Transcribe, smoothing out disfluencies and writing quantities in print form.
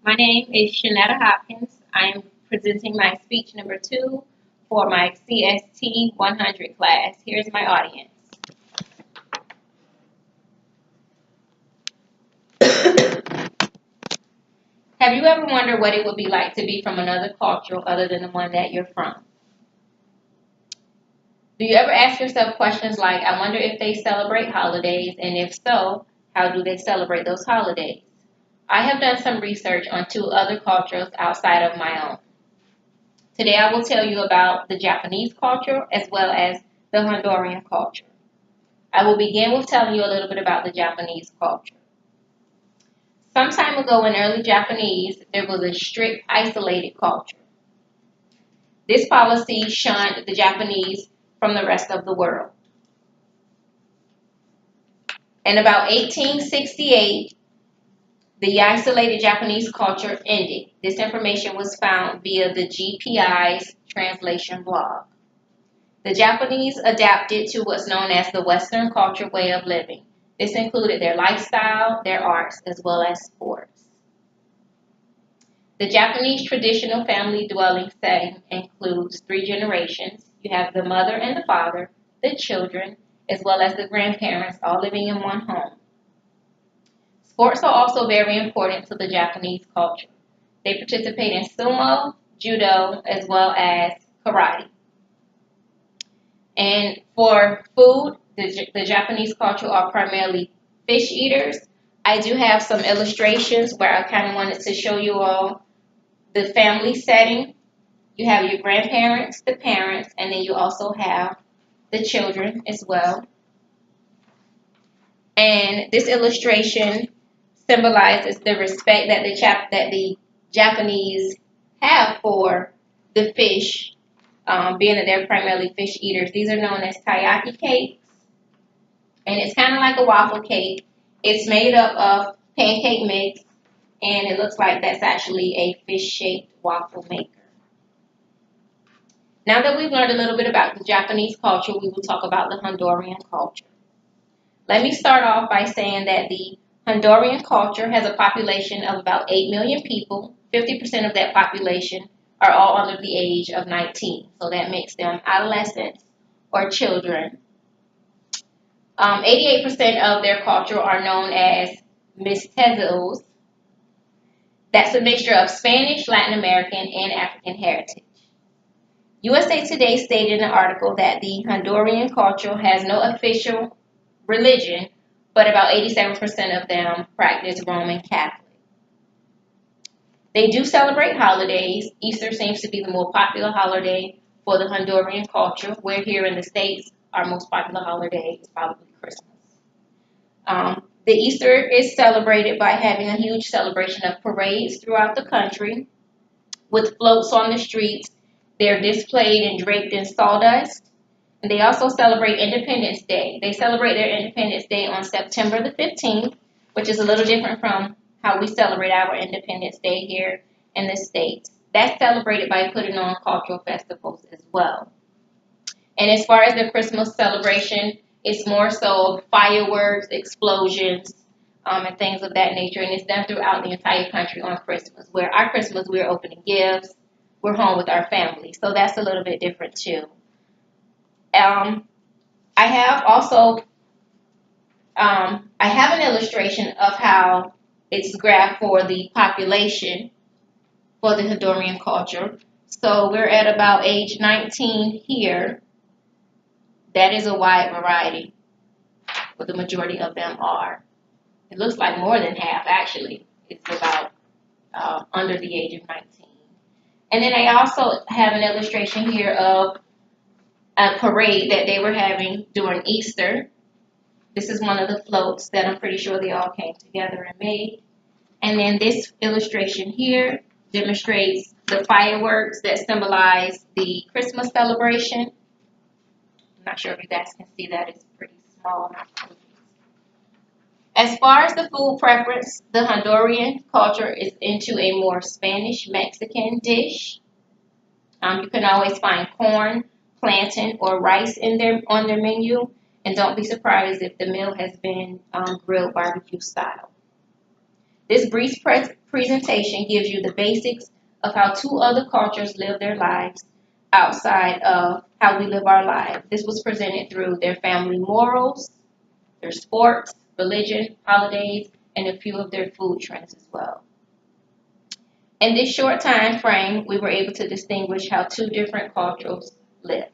My name is Shanetta Hopkins. I am presenting my speech number 2 for my CST 100 class. Here's my audience. Have you ever wondered what it would be like to be from another culture other than the one that you're from? Do you ever ask yourself questions like, I wonder if they celebrate holidays, and if so, how do they celebrate those holidays? I have done some research on 2 other cultures outside of my own. Today I will tell you about the Japanese culture as well as the Honduran culture. I will begin with telling you a little bit about the Japanese culture. Some time ago in early Japanese, there was a strict, isolated culture. This policy shunned the Japanese from the rest of the world. In about 1868, the isolated Japanese culture ended. This information was found via the GPI's translation blog. The Japanese adapted to what's known as the Western culture way of living. This included their lifestyle, their arts, as well as sports. The Japanese traditional family dwelling setting includes 3 generations. You have the mother and the father, the children, as well as the grandparents, all living in one home. Sports are also very important to the Japanese culture. They participate in sumo, judo, as well as karate. And for food, the Japanese culture are primarily fish eaters. I do have some illustrations where I kind of wanted to show you all the family setting. You have your grandparents, the parents, and then you also have the children as well. And this illustration symbolizes the respect that the Japanese have for the fish, being that they're primarily fish eaters. These are known as taiyaki cakes, and it's kind of like a waffle cake. It's made up of pancake mix, and it looks like that's actually a fish-shaped waffle maker. Now that we've learned a little bit about the Japanese culture, we will talk about the Honduran culture. Let me start off by saying that the Honduran culture has a population of about 8 million people. 50% of that population are all under the age of 19, so that makes them adolescents or children. 88% of their culture are known as mestizos. That's a mixture of Spanish, Latin American, and African heritage. USA Today stated in an article that the Honduran culture has no official religion, but about 87% of them practice Roman Catholic. They do celebrate holidays. Easter seems to be the more popular holiday for the Honduran culture, where here in the States, our most popular holiday is probably Christmas. The Easter is celebrated by having a huge celebration of parades throughout the country with floats on the streets. They're displayed and draped in sawdust. And they also celebrate Independence Day. They celebrate their Independence Day on September the 15th, which is a little different from how we celebrate our Independence Day here in the States. That's celebrated by putting on cultural festivals as well. And as far as the Christmas celebration, it's more so fireworks, explosions, and things of that nature. And it's done throughout the entire country on Christmas, where our Christmas, we're opening gifts, we're home with our family. So that's a little bit different too. I have an illustration of how it's graphed for the population for the Honduran culture. So we're at about age 19 here. That is a wide variety, but the majority of them are. It looks like more than half, actually. It's about under the age of 19. And then I also have an illustration here of a parade that they were having during Easter. This is one of the floats that I'm pretty sure they all came together and made. And then this illustration here demonstrates the fireworks that symbolize the Christmas celebration. I'm not sure if you guys can see that. It's pretty small. As far as the food preference, the Honduran culture is into a more Spanish-Mexican dish. You can always find corn, plantain, or rice on their menu, and don't be surprised if the meal has been grilled barbecue style. This brief presentation gives you the basics of how two other cultures live their lives outside of how we live our lives. This was presented through their family morals, their sports, religion, holidays, and a few of their food trends as well. In this short time frame, we were able to distinguish how two different cultures live.